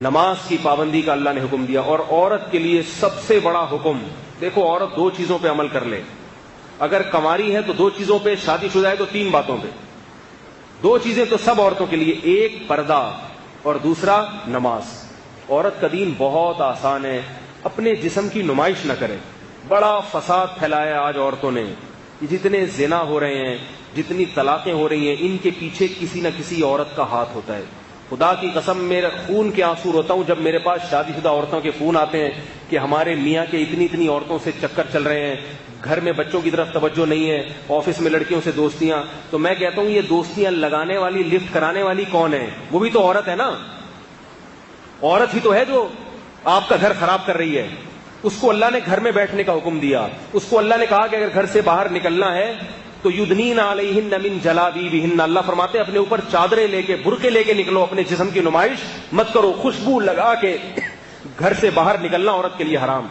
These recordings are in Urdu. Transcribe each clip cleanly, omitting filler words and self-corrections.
نماز کی پابندی کا اللہ نے حکم دیا، اور عورت کے لیے سب سے بڑا حکم، دیکھو عورت دو چیزوں پہ عمل کر لے، اگر کنواری ہے تو دو چیزوں پہ، شادی شدہ ہے تو تین باتوں پہ، دو چیزیں تو سب عورتوں کے لیے، ایک پردہ اور دوسرا نماز۔ عورت کا دین بہت آسان ہے، اپنے جسم کی نمائش نہ کرے۔ بڑا فساد پھیلایا آج عورتوں نے، جتنے زنا ہو رہے ہیں، جتنی طلاقیں ہو رہی ہیں، ان کے پیچھے کسی نہ کسی عورت کا ہاتھ ہوتا ہے۔ خدا کی قسم میرا خون کے آنسو روتا ہوں جب میرے پاس شادی شدہ عورتوں کے فون آتے ہیں کہ ہمارے میاں کے اتنی عورتوں سے چکر چل رہے ہیں، گھر میں بچوں کی طرف توجہ نہیں ہے، آفس میں لڑکیوں سے دوستیاں۔ تو میں کہتا ہوں یہ دوستیاں لگانے والی، لفٹ کرانے والی کون ہے؟ وہ بھی تو عورت ہے نا، عورت ہی تو ہے جو آپ کا گھر خراب کر رہی ہے۔ اس کو اللہ نے گھر میں بیٹھنے کا حکم دیا، اس کو اللہ نے کہا کہ اگر گھر سے باہر نکلنا ہے تو یدنین علیہن من جلابیبہن، اللہ فرماتے ہیں اپنے اوپر چادریں لے کے، برقعے لے کے نکلو، اپنے جسم کی نمائش مت کرو، خوشبو لگا کے گھر سے باہر نکلنا عورت کے لیے حرام۔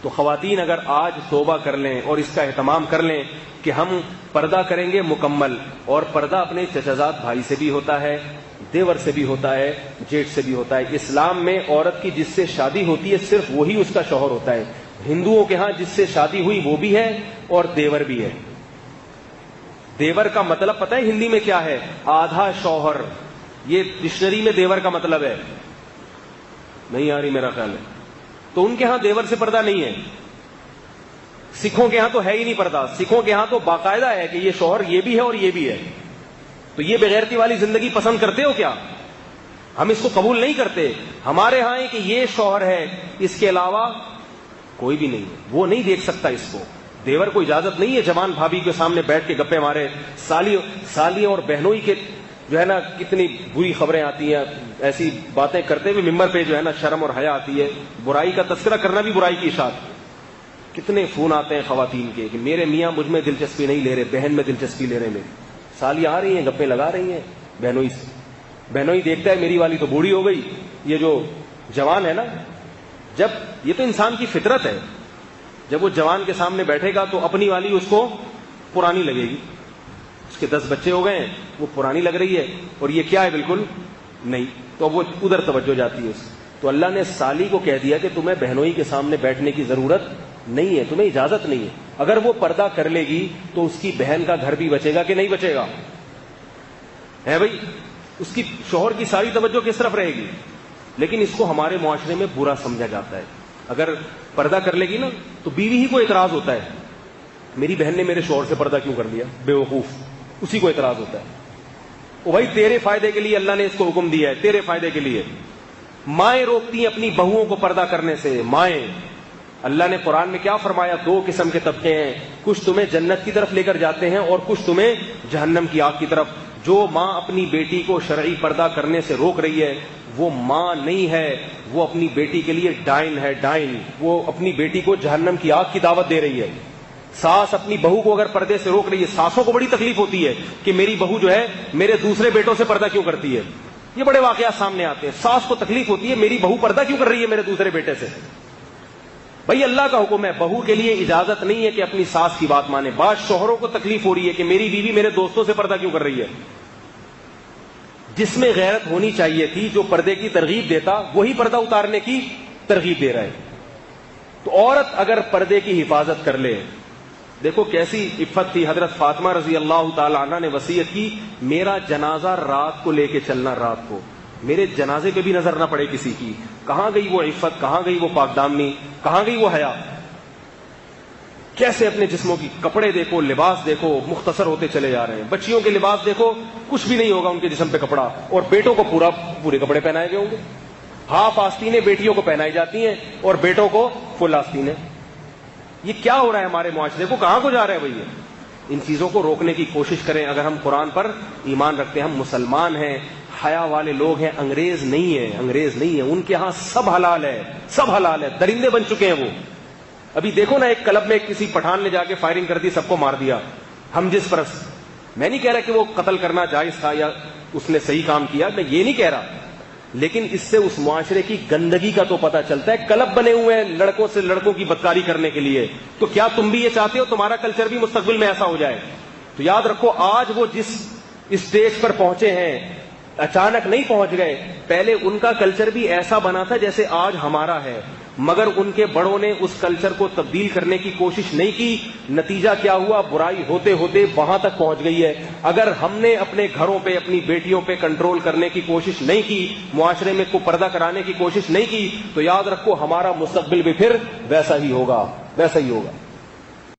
تو خواتین اگر آج توبہ کر لیں اور اس کا اہتمام کر لیں کہ ہم پردہ کریں گے مکمل، اور پردہ اپنے چچازاد بھائی سے بھی ہوتا ہے، دیور سے بھی ہوتا ہے، جیٹھ سے بھی ہوتا ہے۔ اسلام میں عورت کی جس سے شادی ہوتی ہے صرف وہی اس کا شوہر ہوتا ہے۔ ہندوؤں کے ہاں جس سے شادی ہوئی وہ بھی ہے اور دیور بھی ہے۔ دیور کا مطلب پتہ ہے ہندی میں کیا ہے؟ آدھا شوہر۔ یہ ڈکشنری میں دیور کا مطلب ہے، نہیں آ رہی میرا خیال ہے۔ تو ان کے ہاں دیور سے پردہ نہیں ہے۔ سکھوں کے ہاں تو ہے ہی نہیں پردہ، سکھوں کے ہاں تو باقاعدہ ہے کہ یہ شوہر یہ بھی ہے اور یہ بھی ہے۔ تو یہ بغیرتی والی زندگی پسند کرتے ہو کیا؟ ہم اس کو قبول نہیں کرتے۔ ہمارے ہاں ہے کہ یہ شوہر ہے، اس کے علاوہ کوئی بھی نہیں ہے، وہ نہیں دیکھ سکتا اس کو۔ دیور کو اجازت نہیں ہے جوان بھابھی کے سامنے بیٹھ کے گپے مارے۔ سالیوں اور بہنوئی کے جو ہے نا کتنی بری خبریں آتی ہیں، ایسی باتیں کرتے ہوئے ممبر پہ جو ہے نا شرم اور حیا آتی ہے۔ برائی کا تذکرہ کرنا بھی برائی کی اشاعت۔ کتنے فون آتے ہیں خواتین کے کہ میرے میاں مجھ میں دلچسپی نہیں لے رہے، بہن میں دلچسپی لے رہے ہیں۔ میری سالیاں آ رہی ہیں، گپے لگا رہی ہیں بہنوئی سے۔ بہنوئی دیکھتا ہے میری والی تو بوڑھی ہو گئی، یہ جو جوان ہے نا، جب یہ تو انسان کی فطرت ہے، جب وہ جوان کے سامنے بیٹھے گا تو اپنی والی اس کو پرانی لگے گی۔ اس کے 10 بچے ہو گئے ہیں، وہ پرانی لگ رہی ہے، اور یہ کیا ہے؟ بالکل نہیں۔ تو وہ ادھر توجہ جاتی ہے اس۔ تو اللہ نے سالی کو کہہ دیا کہ تمہیں بہنوئی کے سامنے بیٹھنے کی ضرورت نہیں ہے، تمہیں اجازت نہیں ہے۔ اگر وہ پردہ کر لے گی تو اس کی بہن کا گھر بھی بچے گا کہ نہیں بچے گا؟ ہے بھائی، اس کی شوہر کی ساری توجہ کس طرف رہے گی؟ لیکن اس کو ہمارے معاشرے میں برا سمجھا جاتا ہے۔ اگر پردہ کر لے گی نا تو بیوی ہی کو اعتراض ہوتا ہے، میری بہن نے میرے شوہر سے پردہ کیوں کر لیا؟ بے وقوف، اسی کو اعتراض ہوتا ہے۔ او بھائی تیرے فائدے کے لیے اللہ نے اس کو حکم دیا ہے، تیرے فائدے کے لیے۔ مائیں روکتی ہیں اپنی بہوؤں کو پردہ کرنے سے، مائیں۔ اللہ نے قرآن میں کیا فرمایا؟ 2 قسم کے طبقے ہیں، کچھ تمہیں جنت کی طرف لے کر جاتے ہیں اور کچھ تمہیں جہنم کی آگ کی طرف۔ جو ماں اپنی بیٹی کو شرعی پردہ کرنے سے روک رہی ہے وہ ماں نہیں ہے، وہ اپنی بیٹی کے لیے ڈائن ہے، ڈائن۔ وہ اپنی بیٹی کو جہنم کی آگ کی دعوت دے رہی ہے۔ ساس اپنی بہو کو اگر پردے سے روک رہی ہے، ساسوں کو بڑی تکلیف ہوتی ہے کہ میری بہو جو ہے میرے دوسرے بیٹوں سے پردہ کیوں کرتی ہے۔ یہ بڑے واقعات سامنے آتے ہیں، ساس کو تکلیف ہوتی ہے میری بہو پردہ کیوں کر رہی ہے میرے دوسرے بیٹے سے۔ بھائی اللہ کا حکم ہے، بہو کے لیے اجازت نہیں ہے کہ اپنی ساس کی بات مانے۔ بعض شوہروں کو تکلیف ہو رہی ہے کہ میری بیوی میرے دوستوں سے پردہ کیوں کر رہی ہے۔ جس میں غیرت ہونی چاہیے تھی، جو پردے کی ترغیب دیتا وہی پردہ اتارنے کی ترغیب دے رہا ہے۔ تو عورت اگر پردے کی حفاظت کر لے، دیکھو کیسی عفت تھی۔ حضرت فاطمہ رضی اللہ تعالی عنہ نے وصیت کی، میرا جنازہ رات کو لے کے چلنا، رات کو میرے جنازے پہ بھی نظر نہ پڑے کسی کی۔ کہاں گئی وہ عفت، کہاں گئی وہ پاک دامنی، کہاں گئی وہ حیا؟ کیسے اپنے جسموں کی کپڑے دیکھو، لباس دیکھو، مختصر ہوتے چلے جا رہے ہیں۔ بچیوں کے لباس دیکھو، کچھ بھی نہیں ہوگا ان کے جسم پہ کپڑا، اور بیٹوں کو پورے کپڑے پہنائے گئے ہوں گے۔ ہاف آستینیں بیٹیوں کو پہنائی جاتی ہیں اور بیٹوں کو فل آستینیں۔ یہ کیا ہو رہا ہے ہمارے معاشرے کو؟ کہاں کو جا رہا ہے بھائی؟ ان چیزوں کو روکنے کی کوشش کریں۔ اگر ہم قرآن پر ایمان رکھتے ہیں، ہم مسلمان ہیں، حیا والے لوگ ہیں، انگریز نہیں ہیں، انگریز نہیں ہیں۔ ان کے ہاں سب حلال ہے، سب حلال ہے، درندے بن چکے ہیں وہ۔ ابھی دیکھو نا، ایک کلب میں کسی پٹھان نے جا کے فائرنگ کر دی، سب کو مار دیا۔ ہم جس پرست، میں نہیں کہہ رہا کہ وہ قتل کرنا جائز تھا یا اس نے صحیح کام کیا، میں یہ نہیں کہہ رہا، لیکن اس سے اس معاشرے کی گندگی کا تو پتہ چلتا ہے۔ کلب بنے ہوئے ہیں لڑکوں سے لڑکوں کی بدکاری کرنے کے لیے، تو کیا تم بھی یہ چاہتے ہو تمہارا کلچر بھی مستقبل میں ایسا ہو جائے؟ تو یاد رکھو، آج وہ جس اسٹیج پر پہنچے ہیں اچانک نہیں پہنچ گئے. پہلے ان کا کلچر بھی ایسا بنا تھا جیسے آج ہمارا ہے, مگر ان کے بڑوں نے اس کلچر کو تبدیل کرنے کی کوشش نہیں کی. نتیجہ کیا ہوا؟ برائی ہوتے ہوتے وہاں تک پہنچ گئی ہے. اگر ہم نے اپنے گھروں پہ, اپنی بیٹیوں پہ کنٹرول کرنے کی کوشش نہیں کی, معاشرے میں کو پردہ کرانے کی کوشش نہیں کی, تو یاد رکھو ہمارا مستقبل بھی پھر ویسا ہی ہوگا.